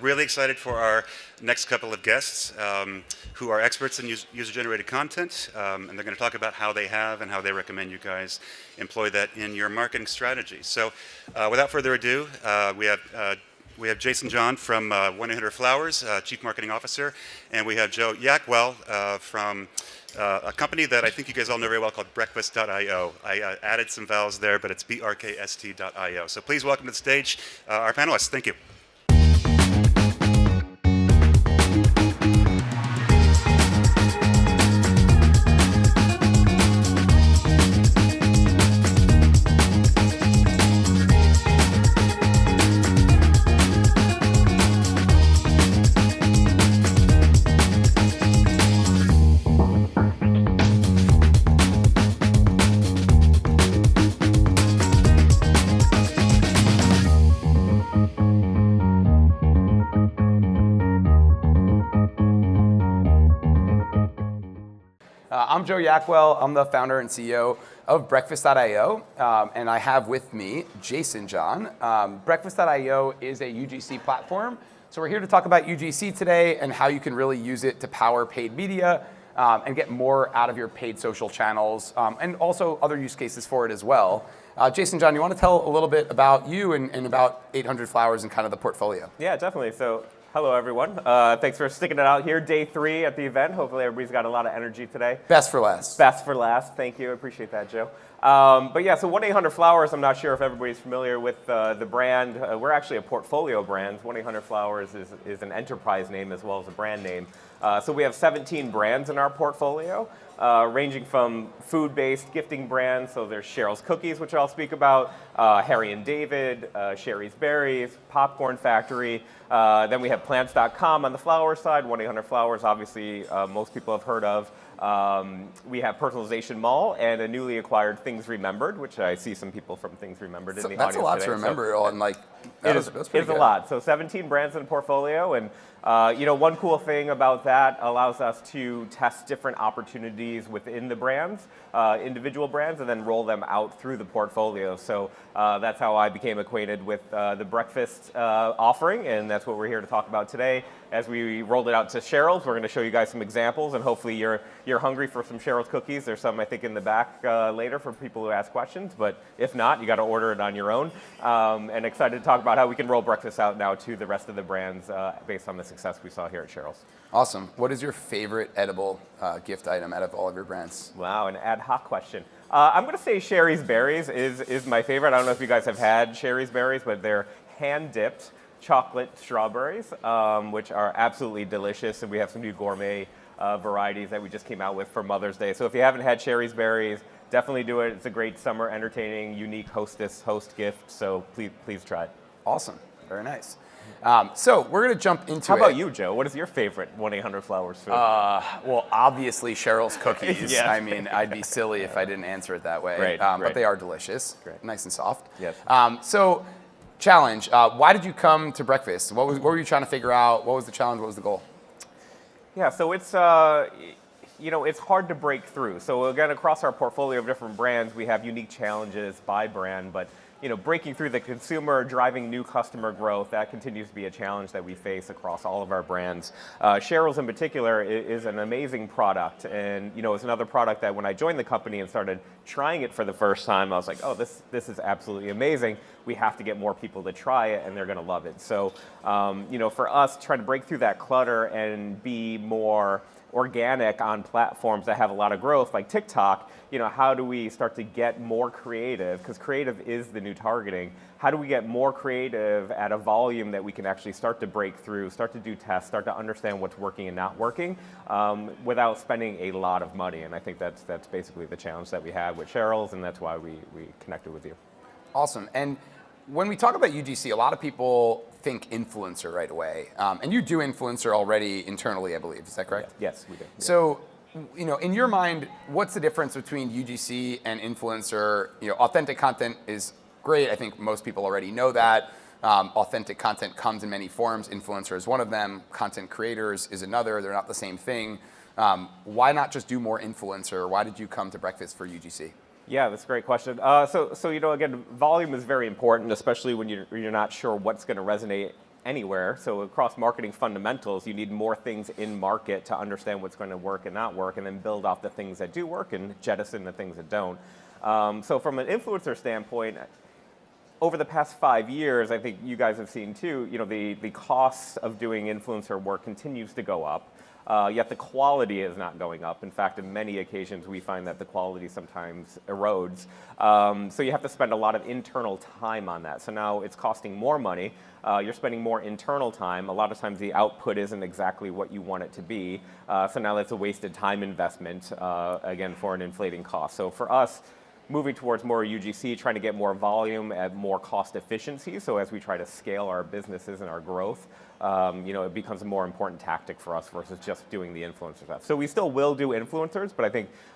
Really excited for our next couple of guests who are experts in user-generated content, and they're going to talk about how they have and how they recommend you guys employ that in your marketing strategy. So without further ado, we have Jason John from 1-800-Flowers, Chief Marketing Officer, and we have Joe Yakuel from a company that I think you guys all know very well called Breakfast.io. I added some vowels there, but it's BRKST.io. So please welcome to the stage our panelists. Thank you. I'm Joe Yakuel. I'm the founder and CEO of Breakfast.io, and I have with me Jason John. Breakfast.io is a UGC platform, so we're here to talk about UGC today and how you can really use it to power paid media and get more out of your paid social channels, and also other use cases for it as well. Jason John, you want to tell a little bit about you and about 800 Flowers and kind of the portfolio? Yeah, definitely. So, hello everyone. Thanks for sticking it out here. Day 3 at the event. Hopefully everybody's got a lot of energy today. Best for last. Best for last. Thank you. I appreciate that, Joe. But yeah, so 1-800-Flowers, I'm not sure if everybody's familiar with the brand. We're actually a portfolio brand. 1-800-Flowers is an enterprise name as well as a brand name. So we have 17 brands in our portfolio, ranging from food-based gifting brands. So there's Cheryl's Cookies, which I'll speak about, Harry and David, Sherry's Berries, Popcorn Factory. Then we have Plants.com on the flower side. 1-800-Flowers, obviously, most people have heard of. We have Personalization Mall and a newly acquired Things Remembered, which I see some people from Things Remembered in the audience. That's a lot today. to remember, and like It's a lot. So 17 brands in the portfolio, and one cool thing about that allows us to test different opportunities within the brands, individual brands, and then roll them out through the portfolio. So that's how I became acquainted with the breakfast offering, and that's what we're here to talk about today. As we rolled it out to Cheryl's, we're going to show you guys some examples, and hopefully you're hungry for some Cheryl's cookies. There's some, I think, in the back later for people who ask questions, but if not, you got to order it on your own. And excited to talk about how we can roll breakfast out now to the rest of the brands based on the success we saw here at Cheryl's. Awesome. What is your favorite edible gift item out of all of your brands? Wow, an ad hoc question. I'm going to say Sherry's Berries is my favorite. I don't know if you guys have had Sherry's Berries, but they're hand-dipped chocolate strawberries, which are absolutely delicious, and we have some new gourmet varieties that we just came out with for Mother's Day. So if you haven't had Sherry's Berries, definitely do it. It's a great summer, entertaining, unique host gift, so please try it. Awesome. Very nice. So we're going to jump into How about you, Joe? What is your favorite 1-800-Flowers food? Well, obviously Cheryl's Cookies. Yeah. I mean, I'd be silly if I didn't answer it that way. Great, But they are delicious. Great. Nice and soft. Yes. So, challenge. Why did you come to breakfast? What were you trying to figure out? What was the challenge? What was the goal? Yeah, so it's it's hard to break through. So again, across our portfolio of different brands, we have unique challenges by brand, but breaking through the consumer, driving new customer growth, that continues to be a challenge that we face across all of our brands. Cheryl's in particular is an amazing product, and it's another product that when I joined the company and started trying it for the first time, I was like, oh, this is absolutely amazing. We have to get more people to try it, and they're going to love it. So, for us, trying to break through that clutter and be more organic on platforms that have a lot of growth like TikTok, how do we start to get more creative? Because creative is the new targeting. How do we get more creative at a volume that we can actually start to break through, start to do tests, start to understand what's working and not working without spending a lot of money? And I think that's basically the challenge that we had with Cheryl's, and that's why we connected with you. Awesome. And when we talk about UGC, a lot of people think influencer right away. And you do influencer already internally, I believe. Is that correct? Yes, we do. Yeah. So, in your mind, what's the difference between UGC and influencer? Authentic content is great. I think most people already know that. Authentic content comes in many forms. Influencer is one of them. Content creators is another. They're not the same thing. Why not just do more influencer? Why did you come to breakfast for UGC? Yeah, that's a great question. So again, volume is very important, especially when you're not sure what's going to resonate anywhere. So across marketing fundamentals, you need more things in market to understand what's going to work and not work, and then build off the things that do work and jettison the things that don't. So from an influencer standpoint, over the past 5 years, I think you guys have seen too, the cost of doing influencer work continues to go up. Yet the quality is not going up. In fact, in many occasions, we find that the quality sometimes erodes. So you have to spend a lot of internal time on that. So now it's costing more money. You're spending more internal time. A lot of times the output isn't exactly what you want it to be. So now that's a wasted time investment, again, for an inflating cost. So for us, moving towards more UGC, trying to get more volume at more cost efficiency. So as we try to scale our businesses and our growth, it becomes a more important tactic for us versus just doing the influencer stuff. So we still will do influencers, but I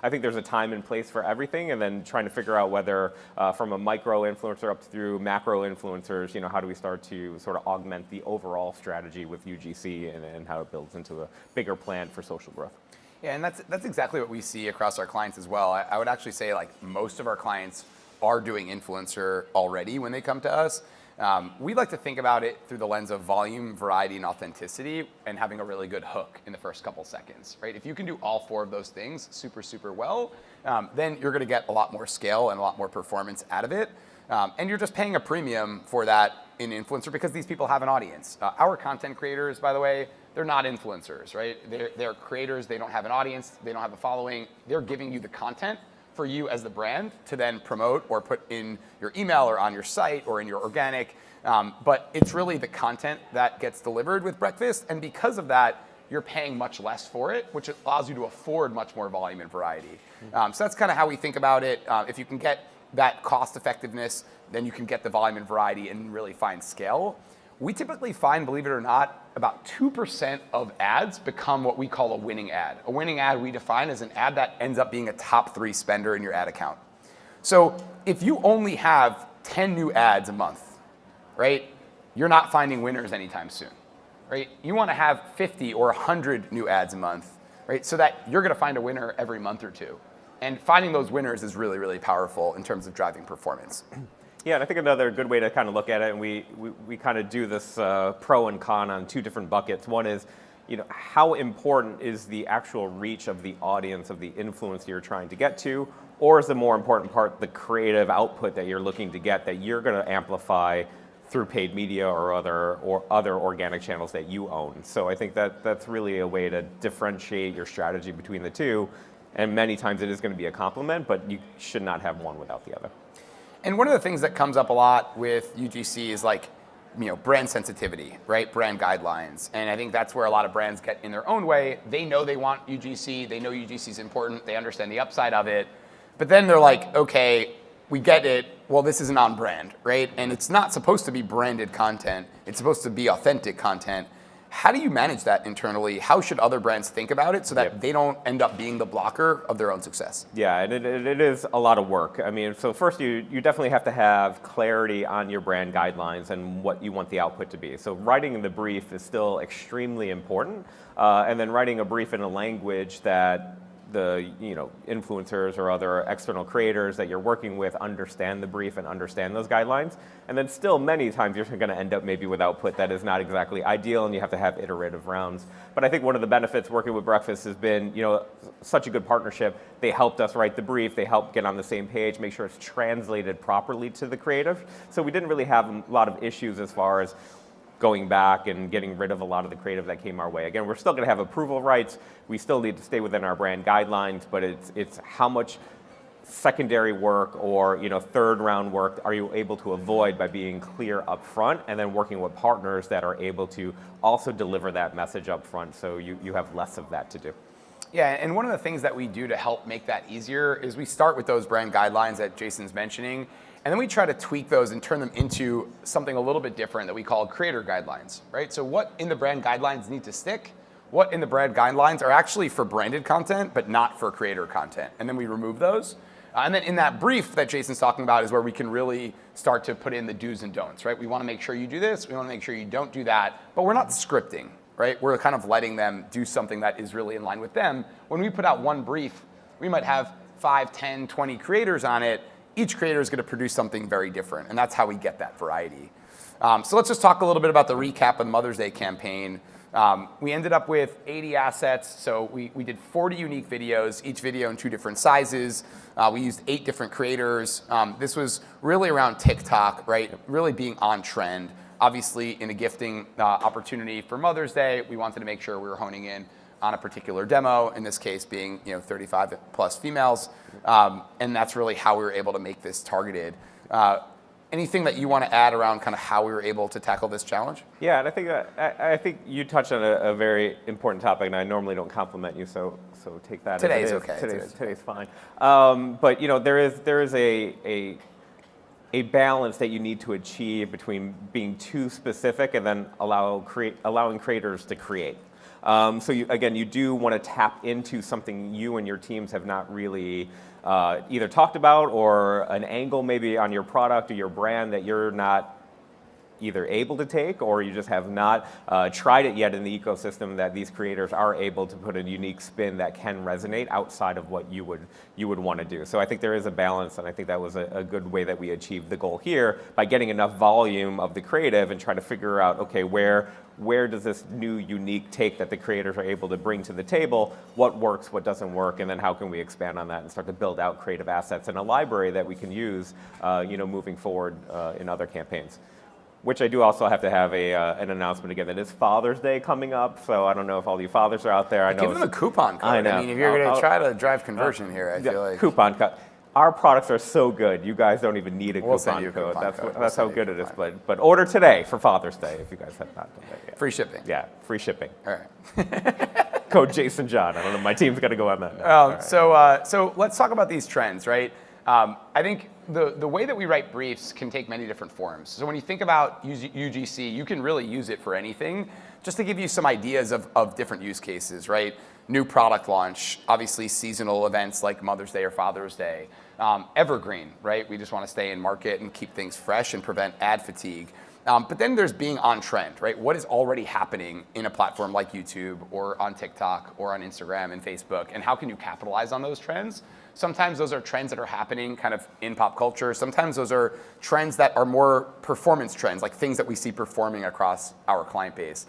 think there's a time and place for everything, and then trying to figure out whether from a micro influencer up through macro influencers, how do we start to sort of augment the overall strategy with UGC and how it builds into a bigger plan for social growth. Yeah, and that's exactly what we see across our clients as well. I would actually say like most of our clients are doing influencer already when they come to us. We like to think about it through the lens of volume, variety, and authenticity, and having a really good hook in the first couple seconds, right? If you can do all four of those things super well, then you're gonna get a lot more scale and a lot more performance out of it. And you're just paying a premium for that in influencer because these people have an audience. Our content creators, by the way, they're not influencers, right? They're creators, they don't have an audience, they don't have a following. They're giving you the content for you as the brand to then promote or put in your email or on your site or in your organic. But it's really the content that gets delivered with Breakfast. And because of that, you're paying much less for it, which allows you to afford much more volume and variety. So that's kind of how we think about it. If you can get that cost effectiveness, then you can get the volume and variety and really find scale. We typically find, believe it or not, about 2% of ads become what we call a winning ad. A winning ad we define as an ad that ends up being a top 3 spender in your ad account. So if you only have 10 new ads a month, right, you're not finding winners anytime soon, right? You want to have 50 or 100 new ads a month, right, so that you're going to find a winner every month or two. And finding those winners is really, really powerful in terms of driving performance. Yeah, and I think another good way to kind of look at it, and we kind of do this pro and con on 2 different buckets. One is, how important is the actual reach of the audience, of the influence you're trying to get to, or is the more important part the creative output that you're looking to get that you're going to amplify through paid media or other organic channels that you own? So I think that's really a way to differentiate your strategy between the two. And many times it is going to be a complement, but you should not have one without the other. And one of the things that comes up a lot with UGC is like, brand sensitivity, right? Brand guidelines. And I think that's where a lot of brands get in their own way. They know they want UGC. They know UGC is important. They understand the upside of it. But then they're like, okay, we get it. Well, this isn't on brand, right? And it's not supposed to be branded content. It's supposed to be authentic content. How do you manage that internally? How should other brands think about it so that they don't end up being the blocker of their own success? Yeah, and it is a lot of work. I mean, so first you definitely have to have clarity on your brand guidelines and what you want the output to be. So writing the brief is still extremely important, and then writing a brief in a language that the influencers or other external creators that you're working with understand the brief and understand those guidelines. And then still many times you're going to end up maybe with output that is not exactly ideal, and you have to have iterative rounds. But I think one of the benefits working with Breakfast has been such a good partnership. They helped us write the brief, they helped get on the same page, make sure it's translated properly to the creative. So we didn't really have a lot of issues as far as going back and getting rid of a lot of the creative that came our way. Again, we're still going to have approval rights. We still need to stay within our brand guidelines, but it's how much secondary work or third round work are you able to avoid by being clear up front and then working with partners that are able to also deliver that message up front, so you have less of that to do. Yeah, and one of the things that we do to help make that easier is we start with those brand guidelines that Jason's mentioning, and then we try to tweak those and turn them into something a little bit different that we call creator guidelines, right? So what in the brand guidelines need to stick? What in the brand guidelines are actually for branded content, but not for creator content? And then we remove those. And then in that brief that Jason's talking about is where we can really start to put in the do's and don'ts, right? We want to make sure you do this. We want to make sure you don't do that. But we're not scripting, right? We're kind of letting them do something that is really in line with them. When we put out one brief, we might have 5, 10, 20 creators on it. Each creator is going to produce something very different, and that's how we get that variety. So let's just talk a little bit about the recap of the Mother's Day campaign. We ended up with 80 assets, so we did 40 unique videos, each video in 2 different sizes. We used 8 different creators. This was really around TikTok, right? Really being on trend. Obviously, in a gifting opportunity for Mother's Day, we wanted to make sure we were honing in on a particular demo, in this case being 35 plus females, and that's really how we were able to make this targeted. Anything that you want to add around kind of how we were able to tackle this challenge? Yeah, and I think you touched on a very important topic, and I normally don't compliment you, so take that. Today's as it is. okay. Today's fine. But there is a balance that you need to achieve between being too specific and then allowing creators to create. So you do want to tap into something you and your teams have not really either talked about, or an angle maybe on your product or your brand that you're not either able to take, or you just have not tried it yet in the ecosystem, that these creators are able to put a unique spin that can resonate outside of what you would want to do. So I think there is a balance, and I think that was a good way that we achieved the goal here by getting enough volume of the creative and trying to figure out, okay, where does this new unique take that the creators are able to bring to the table, what works, what doesn't work, and then how can we expand on that and start to build out creative assets and a library that we can use moving forward in other campaigns. Which I do also have to have an announcement again. That is Father's Day coming up, so I don't know if all you fathers are out there. I know Give them a coupon code. I know. I mean, if you're going to try to drive conversion here, I feel like coupon code. Our products are so good, you guys don't even need a coupon code. That's how good it is. But order today for Father's Day if you guys have not done that yet. Free shipping. Yeah, free shipping. All right. Code Jason John. I don't know. My team's got to go on that now. Right. So let's talk about these trends, right? I think the way that we write briefs can take many different forms. So when you think about UGC, you can really use it for anything. Just to give you some ideas of different use cases, right? New product launch, obviously seasonal events like Mother's Day or Father's Day. Evergreen, right? We just want to stay in market and keep things fresh and prevent ad fatigue. But then there's being on trend, right? What is already happening in a platform like YouTube or on TikTok or on Instagram and Facebook, and how can you capitalize on those trends? Sometimes those are trends that are happening kind of in pop culture. Sometimes those are trends that are more performance trends, like things that we see performing across our client base.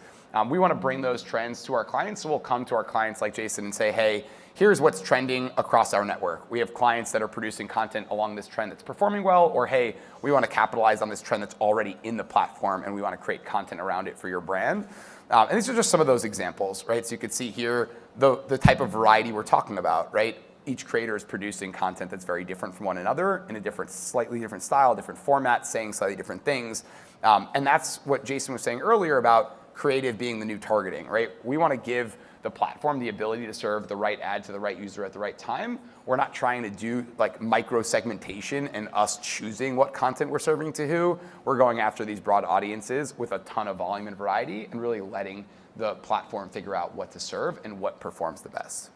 We want to bring those trends to our clients, so we'll come to our clients like Jason and say, hey, here's what's trending across our network. We have clients that are producing content along this trend that's performing well, or hey, we want to capitalize on this trend that's already in the platform and we want to create content around it for your brand. And these are just some of those examples, right? So you could see here the type of variety we're talking about, right? Each creator is producing content that's very different from one another in a slightly different style, different format, saying slightly different things. And that's what Jason was saying earlier about creative being the new targeting, right? We want to give the platform the ability to serve the right ad to the right user at the right time. We're not trying to do like micro segmentation and us choosing what content we're serving to who. We're going after these broad audiences with a ton of volume and variety and really letting the platform figure out what to serve and what performs the best.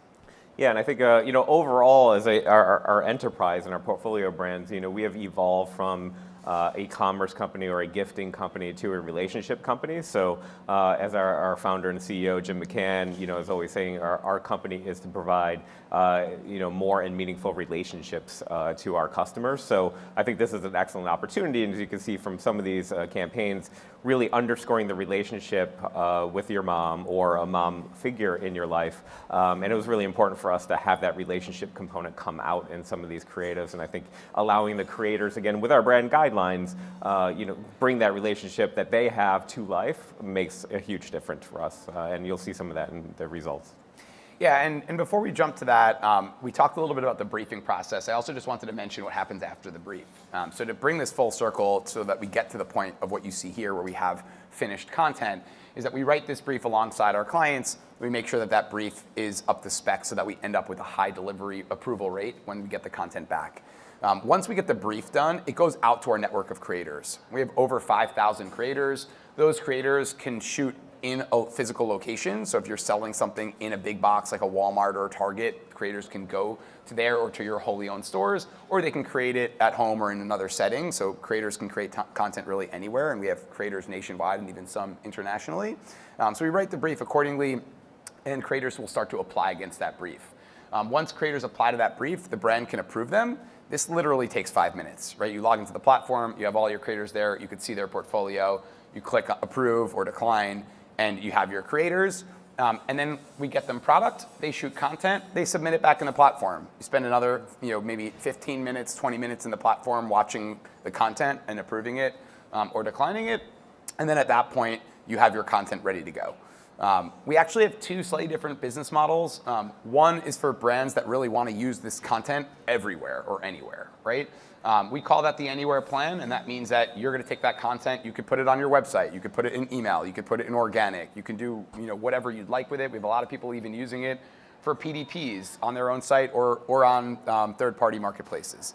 Yeah, and I think overall, as our enterprise and our portfolio brands, we have evolved from a commerce company or a gifting company to a relationship company. So as our founder and CEO, Jim McCann, is always saying, our company is to provide more and meaningful relationships to our customers. So I think this is an excellent opportunity, and as you can see from some of these campaigns, really underscoring the relationship with your mom or a mom figure in your life. And it was really important for us to have that relationship component come out in some of these creatives. And I think allowing the creators, again, with our brand guidelines, bring that relationship that they have to life makes a huge difference for us. And you'll see some of that in the results. Yeah, and before we jump to that, we talked a little bit about the briefing process. I also just wanted to mention what happens after the brief. So to bring this full circle so that we get to the point of what you see here where we have finished content, is that we write this brief alongside our clients. We make sure that that brief is up to spec so that we end up with a high delivery approval rate when we get the content back. Once we get the brief done, it goes out to our network of creators. We have over 5,000 creators. Those creators can shoot in a physical location. So if you're selling something in a big box like a Walmart or a Target, creators can go to there or to your wholly owned stores, or they can create it at home or in another setting. So creators can create content really anywhere, and we have creators nationwide and even some internationally. So we write the brief accordingly, and creators will start to apply against that brief. Once creators apply to that brief, the brand can approve them. This literally takes 5 minutes, right? You log into the platform, you have all your creators there, you can see their portfolio, you click approve or decline, and you have your creators. And then we get them product, they shoot content, they submit it back in the platform. You spend another, maybe 15 minutes, 20 minutes in the platform watching the content and approving it or declining it. And then at that point, you have your content ready to go. We actually have two slightly different business models. One is for brands that really want to use this content everywhere or anywhere, right? We call that the Anywhere plan, and that means that you're going to take that content, you could put it on your website, you could put it in email, you could put it in organic, you can do whatever you'd like with it. We have a lot of people even using it for PDPs on their own site or on third-party marketplaces.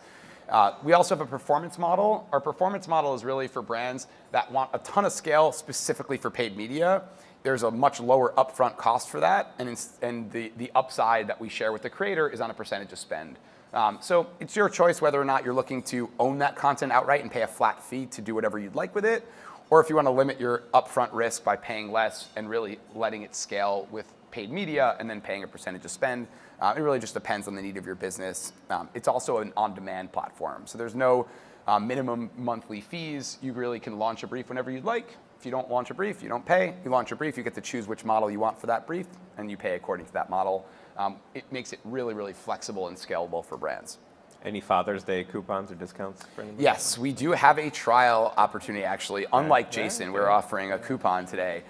We also have a performance model. Our performance model is really for brands that want a ton of scale specifically for paid media. There's a much lower upfront cost for that, and the upside that we share with the creator is on a percentage of spend. So it's your choice whether or not you're looking to own that content outright and pay a flat fee to do whatever you'd like with it, or if you want to limit your upfront risk by paying less and really letting it scale with paid media and then paying a percentage of spend. It really just depends on the need of your business. It's also an on-demand platform, so there's no minimum monthly fees. You really can launch a brief whenever you'd like. If you don't launch a brief, you don't pay. You launch a brief, you get to choose which model you want for that brief, and you pay according to that model. It makes it really, really flexible and scalable for brands. Any Father's Day coupons or discounts for anybody? Yes, we do have a trial opportunity, actually. Unlike Jason, we're offering a coupon today.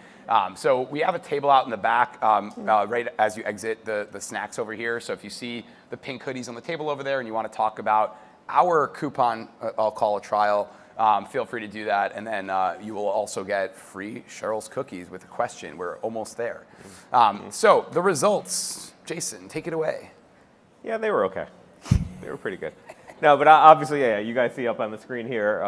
So we have a table out in the back right as you exit the snacks over here. So if you see the pink hoodies on the table over there and you want to talk about our coupon, I'll call a trial, feel free to do that. And then you will also get free Cheryl's cookies with a question. We're almost there. So the results, Jason, take it away. Yeah, they were okay. They were pretty good. No, but obviously, yeah, you guys see up on the screen here,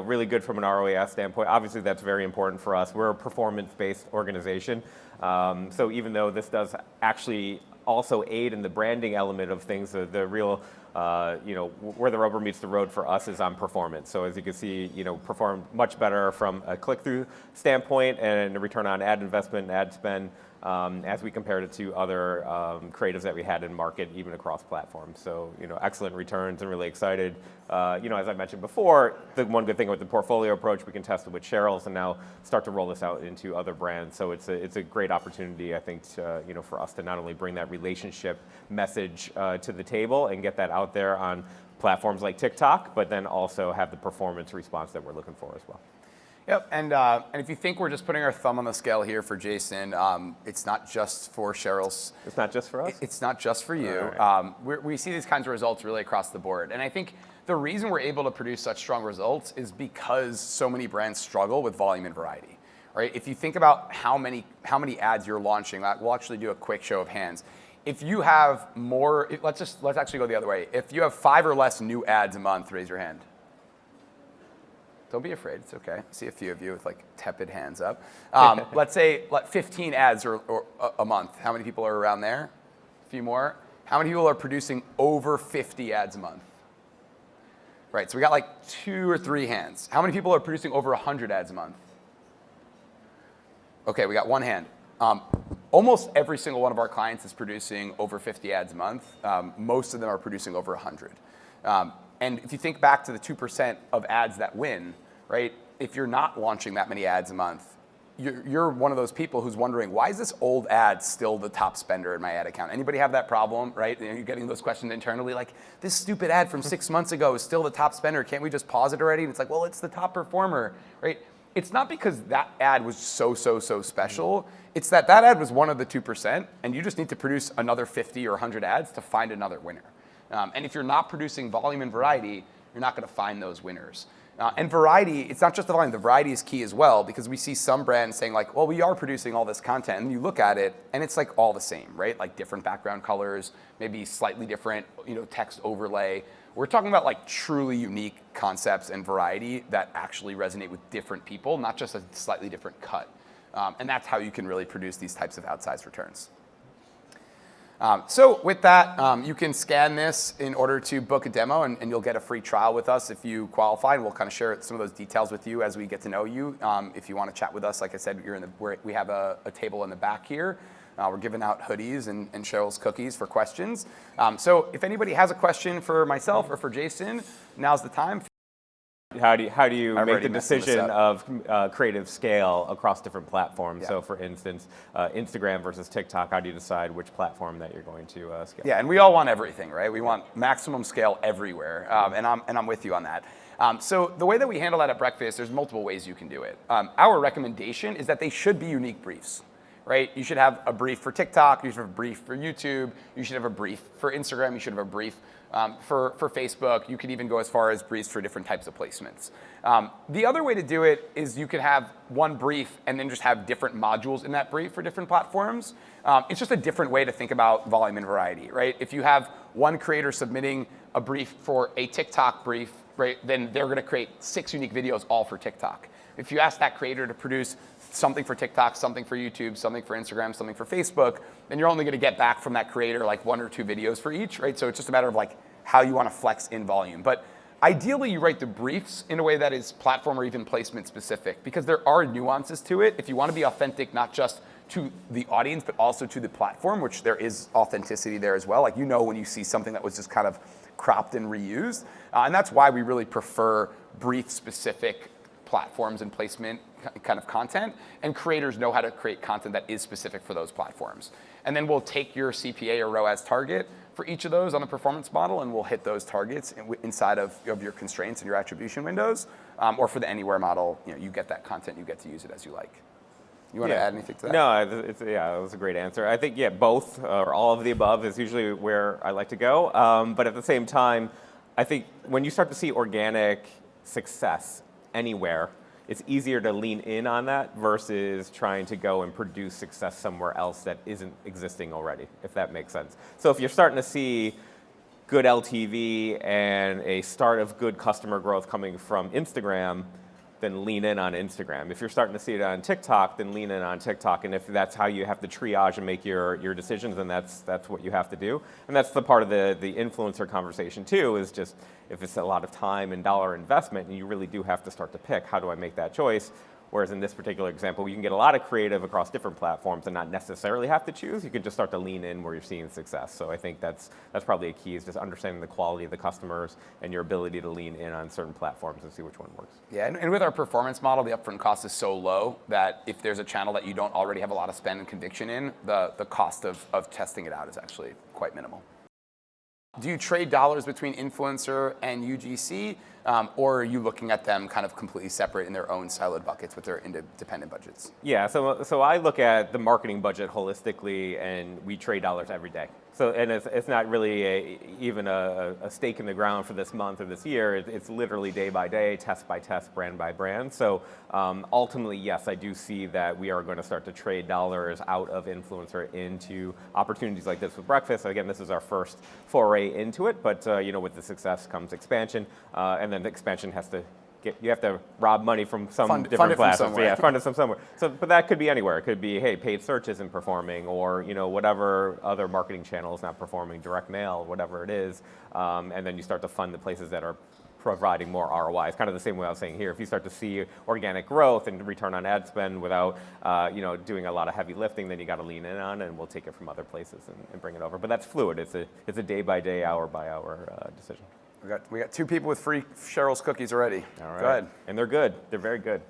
really good from an ROAS standpoint. Obviously, that's very important for us. We're a performance-based organization. So even though this does actually also aid in the branding element of things, the real, where the rubber meets the road for us is on performance. So as you can see, perform much better from a click-through standpoint and a return on ad investment and ad spend as we compared it to other creatives that we had in market, even across platforms. So, excellent returns and really excited. As I mentioned before, the one good thing with the portfolio approach, we can test it with Cheryl's and now start to roll this out into other brands. So it's a great opportunity, I think, for us to not only bring that relationship message to the table and get that out there on platforms like TikTok, but then also have the performance response that we're looking for as well. Yep, and if you think we're just putting our thumb on the scale here for Jason, it's not just for Cheryl's. It's not just for us? It's not just for you. Right. We see these kinds of results really across the board. And I think the reason we're able to produce such strong results is because so many brands struggle with volume and variety. Right? If you think about how many ads you're launching, we'll actually do a quick show of hands. If you have more, let's actually go the other way. If you have 5 or less new ads a month, raise your hand. Don't be afraid, it's okay. I see a few of you with tepid hands up. Let's say 15 ads or a month. How many people are around there? A few more. How many people are producing over 50 ads a month? Right, so we got 2 or 3 hands. How many people are producing over 100 ads a month? Okay, we got 1 hand. Almost every single one of our clients is producing over 50 ads a month. Most of them are producing over 100. And if you think back to the 2% of ads that win, right? If you're not launching that many ads a month, you're one of those people who's wondering, why is this old ad still the top spender in my ad account? Anybody have that problem, right? You're getting those questions internally, this stupid ad from 6 months ago is still the top spender. Can't we just pause it already? And it's well, it's the top performer, right? It's not because that ad was so special. It's that ad was one of the 2%, and you just need to produce another 50 or 100 ads to find another winner. And if you're not producing volume and variety, you're not going to find those winners. And variety, it's not just the volume. The variety is key as well, because we see some brands saying well, we are producing all this content, and you look at it, and it's all the same, right? Different background colors, maybe slightly different, text overlay. We're talking about truly unique concepts and variety that actually resonate with different people, not just a slightly different cut. And that's how you can really produce these types of outsized returns. So with that, you can scan this in order to book a demo, and you'll get a free trial with us if you qualify. And we'll kind of share some of those details with you as we get to know you. If you want to chat with us, like I said, we have a table in the back here. We're giving out hoodies and Cheryl's cookies for questions. So if anybody has a question for myself or for Jason, now's the time. How do you make already the messed this decision up. of creative scale across different platforms? Yeah. So, for instance, Instagram versus TikTok. How do you decide which platform that you're going to scale? Yeah, and we all want everything, right? We want maximum scale everywhere, and I'm with you on that. So the way that we handle that at Breakfast, there's multiple ways you can do it. Our recommendation is that they should be unique briefs, right? You should have a brief for TikTok, you should have a brief for YouTube, you should have a brief for Instagram, you should have a brief for Facebook. You could even go as far as briefs for different types of placements. The other way to do it is you could have one brief and then just have different modules in that brief for different platforms. It's just a different way to think about volume and variety, right? If you have one creator submitting a brief for a TikTok brief, right, then they're going to create 6 unique videos all for TikTok. If you ask that creator to produce something for TikTok, something for YouTube, something for Instagram, something for Facebook, then you're only going to get back from that creator like 1 or 2 videos for each, right? So it's just a matter of like how you want to flex in volume. But ideally, you write the briefs in a way that is platform or even placement specific, because there are nuances to it. If you want to be authentic, not just to the audience, but also to the platform, which there is authenticity there as well. Like, you know, when you see something that was just kind of cropped and reused. And that's why we really prefer brief specific platforms and placement kind of content, and creators know how to create content that is specific for those platforms. And then we'll take your CPA or ROAS target for each of those on the performance model, and we'll hit those targets inside of your constraints and your attribution windows. Or for the anywhere model, you know, you get that content, you get to use it as you like. You want to add anything to that? No, that was a great answer. I think, both or all of the above is usually where I like to go. But at the same time, I think when you start to see organic success anywhere, it's easier to lean in on that versus trying to go and produce success somewhere else that isn't existing already, if that makes sense. So if you're starting to see good LTV and a start of good customer growth coming from Instagram, then lean in on Instagram. If you're starting to see it on TikTok, then lean in on TikTok. And if that's how you have to triage and make your decisions, then that's what you have to do. And that's the part of the influencer conversation too, is just if it's a lot of time and dollar investment, and you really do have to start to pick, how do I make that choice? Whereas in this particular example, you can get a lot of creative across different platforms and not necessarily have to choose. You can just start to lean in where you're seeing success. So I think that's probably a key, is just understanding the quality of the customers and your ability to lean in on certain platforms and see which one works. Yeah, and with our performance model, the upfront cost is so low that if there's a channel that you don't already have a lot of spend and conviction in, the cost of testing it out is actually quite minimal. Do you trade dollars between influencer and UGC, or are you looking at them kind of completely separate in their own siloed buckets with their independent budgets? Yeah, so I look at the marketing budget holistically, and we trade dollars every day. So, and it's not really even a stake in the ground for this month or this year. It's literally day by day, test by test, brand by brand. So ultimately, yes, I do see that we are going to start to trade dollars out of influencer into opportunities like this with Breakfast. Again, this is our first foray into it, but with the success comes expansion, and then the expansion has to you have to rob money from some different platforms. Yeah, fund it from somewhere. So, but that could be anywhere. It could be, hey, paid search isn't performing, or whatever other marketing channel is not performing, direct mail, whatever it is, and then you start to fund the places that are providing more ROI. It's kind of the same way I was saying here. If you start to see organic growth and return on ad spend without doing a lot of heavy lifting, then you got to lean in on, and we'll take it from other places and bring it over. But that's fluid. It's a day by day, hour by hour decision. We got 2 people with free Cheryl's cookies already. All right. Go ahead. And they're good. They're very good.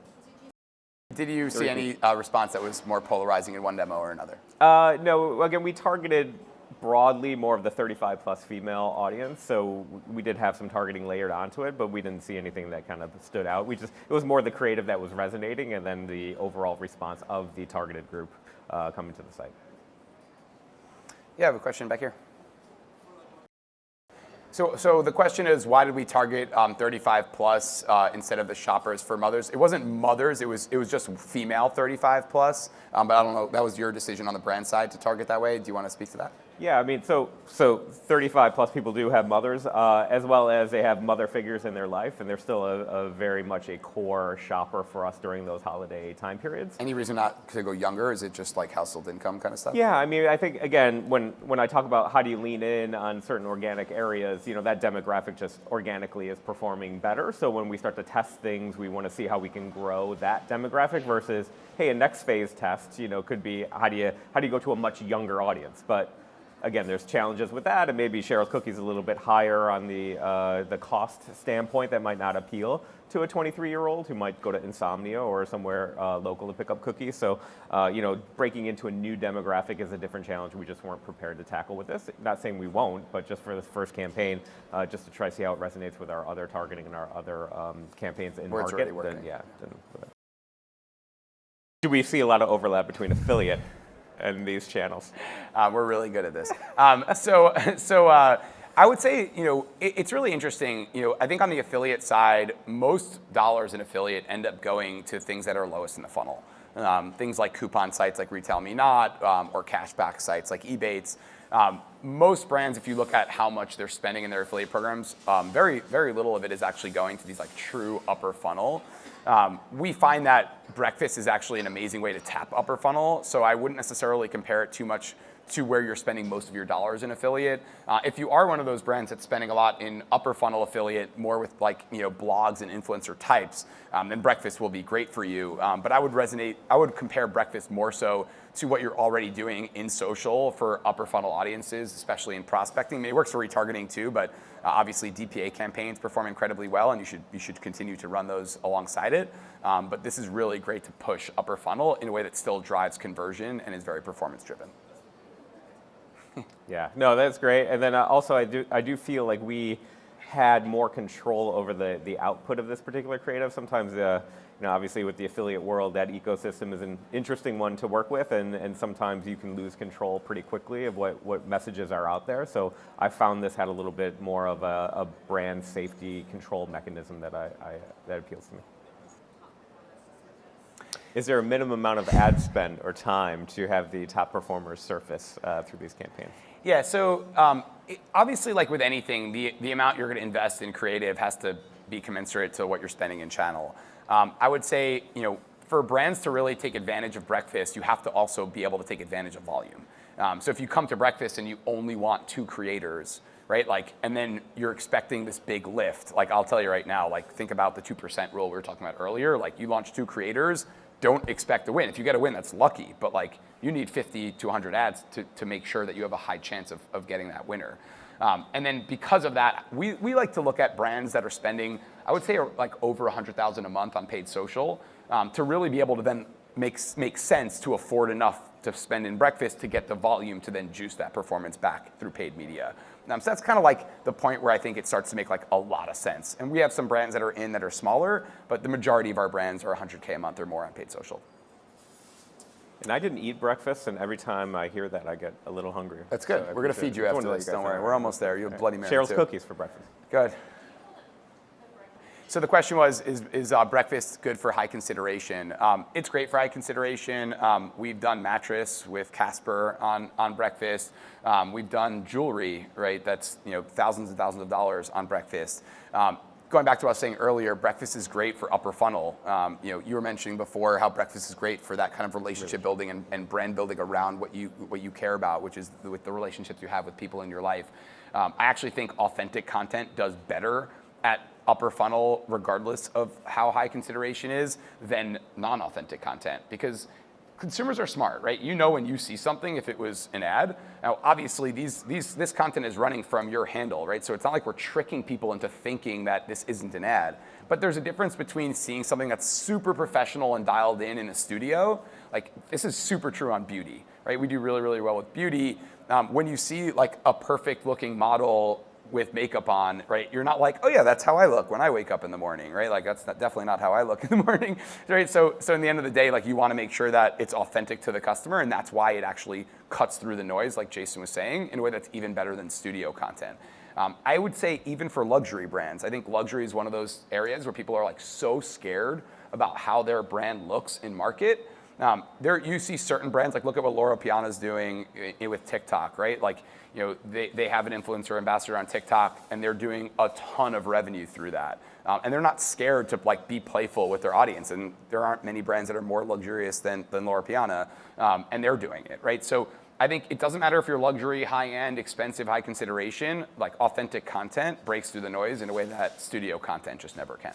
Did you see any response that was more polarizing in one demo or another? No. Again, we targeted broadly more of the 35 plus female audience, so we did have some targeting layered onto it, but we didn't see anything that kind of stood out. It was more the creative that was resonating, and then the overall response of the targeted group coming to the site. Yeah, I have a question back here. So the question is, why did we target 35 plus instead of the shoppers for mothers? It wasn't mothers, it was just female 35 plus, but I don't know, that was your decision on the brand side to target that way. Do you want to speak to that? Yeah, I mean, so 35 plus people do have mothers, as well as they have mother figures in their life, and they're still a very much a core shopper for us during those holiday time periods. Any reason not to go younger? Is it just like household income kind of stuff? Yeah, I mean, I think again, when I talk about how do you lean in on certain organic areas, you know, that demographic just organically is performing better. So when we start to test things, we want to see how we can grow that demographic versus, hey, a next phase test, you know, could be how do you go to a much younger audience, but again, there's challenges with that, and maybe Cheryl's Cookies a little bit higher on the cost standpoint that might not appeal to a 23-year-old who might go to Insomnia or somewhere local to pick up cookies. So, you know, breaking into a new demographic is a different challenge we just weren't prepared to tackle with this. Not saying we won't, but just for this first campaign, just to try to see how it resonates with our other targeting and our other campaigns in Where it's market. already working. Do we see a lot of overlap between affiliate and these channels? We're really good at this. I would say, you know, it's really interesting. You know, I think on the affiliate side, most dollars in affiliate end up going to things that are lowest in the funnel. Things like coupon sites like Retail Me Not, or cashback sites like Ebates. Most brands, if you look at how much they're spending in their affiliate programs, very, very little of it is actually going to these like true upper funnel. We find that breakfast is actually an amazing way to tap upper funnel, so I wouldn't necessarily compare it too much to where you're spending most of your dollars in affiliate. If you are one of those brands that's spending a lot in upper funnel affiliate, more with like, you know, blogs and influencer types, then breakfast will be great for you. But I would compare breakfast more so to what you're already doing in social for upper funnel audiences, especially in prospecting. I mean, it works for retargeting too, but obviously DPA campaigns perform incredibly well, and you should continue to run those alongside it. But this is really great to push upper funnel in a way that still drives conversion and is very performance driven. Yeah, no, that's great. And then also I do feel like we had more control over the output of this particular creative. Sometimes, you know, obviously with the affiliate world, that ecosystem is an interesting one to work with, and sometimes you can lose control pretty quickly of what messages are out there. So I found this had a little bit more of a brand safety control mechanism that that appeals to me. Is there a minimum amount of ad spend or time to have the top performers surface through these campaigns? Yeah, so obviously, like with anything, the amount you're going to invest in creative has to be commensurate to what you're spending in channel. I would say, you know, for brands to really take advantage of breakfast, you have to also be able to take advantage of volume. So if you come to breakfast and you only want 2 creators, right, like, and then you're expecting this big lift, like I'll tell you right now, like think about the 2% rule we were talking about earlier. Like you launch 2 creators, don't expect a win. If you get a win, that's lucky, but like you need 50 to 100 ads to make sure that you have a high chance of getting that winner. And then because of that, we like to look at brands that are spending, I would say like over 100,000 a month on paid social, to really be able to then make sense to afford enough to spend in breakfast to get the volume to then juice that performance back through paid media. So that's kind of like the point where I think it starts to make like a lot of sense. And we have some brands that are smaller, but the majority of our brands are 100K a month or more on paid social. And I didn't eat breakfast, and every time I hear that, I get a little hungrier. That's good. So We're going to feed you after this. Don't worry. We're almost there. You have Bloody Mary Cheryl's too. Cookies for breakfast. Good. So the question was, is breakfast good for high consideration? It's great for high consideration. We've done mattress with Casper on breakfast. We've done jewelry, right? That's, you know, thousands and thousands of dollars on breakfast. Going back to what I was saying earlier, breakfast is great for upper funnel. You know, you were mentioning before how breakfast is great for that kind of relationship building and brand building around what you care about, which is with the relationships you have with people in your life. I actually think authentic content does better at upper funnel, regardless of how high consideration is, than non-authentic content, because consumers are smart, right? You know when you see something if it was an ad. Now, obviously, this content is running from your handle, right? So it's not like we're tricking people into thinking that this isn't an ad. But there's a difference between seeing something that's super professional and dialed in a studio. Like, this is super true on beauty, right? We do really, really well with beauty. When you see like a perfect looking model with makeup on, right? You're not like, oh yeah, that's how I look when I wake up in the morning, right? Like definitely not how I look in the morning, right? So in the end of the day, like you want to make sure that it's authentic to the customer, and that's why it actually cuts through the noise, like Jason was saying, in a way that's even better than studio content. I would say even for luxury brands, I think luxury is one of those areas where people are like so scared about how their brand looks in market There you see certain brands, like look at what Laura Piana's doing with TikTok, right? Like, they have an influencer ambassador on TikTok, and they're doing a ton of revenue through that. And they're not scared to like be playful with their audience. And there aren't many brands that are more luxurious than Laura Piana, and they're doing it, right? So I think it doesn't matter if you're luxury, high-end, expensive, high consideration, like authentic content breaks through the noise in a way that studio content just never can.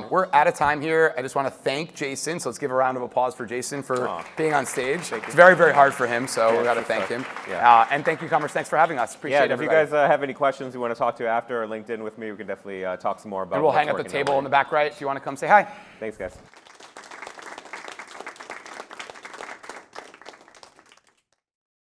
We're out of time here. I just want to thank Jason. So let's give a round of applause for Jason for being on stage. It's very, very hard for him, so we got to thank him. Yeah. And thank you, Commerce. Thanks for having us. Appreciate it. If you guys have any questions you want to talk to after or LinkedIn with me, we can definitely talk some more about. And we'll hang up the table in the back right if you want to come say hi. Thanks, guys.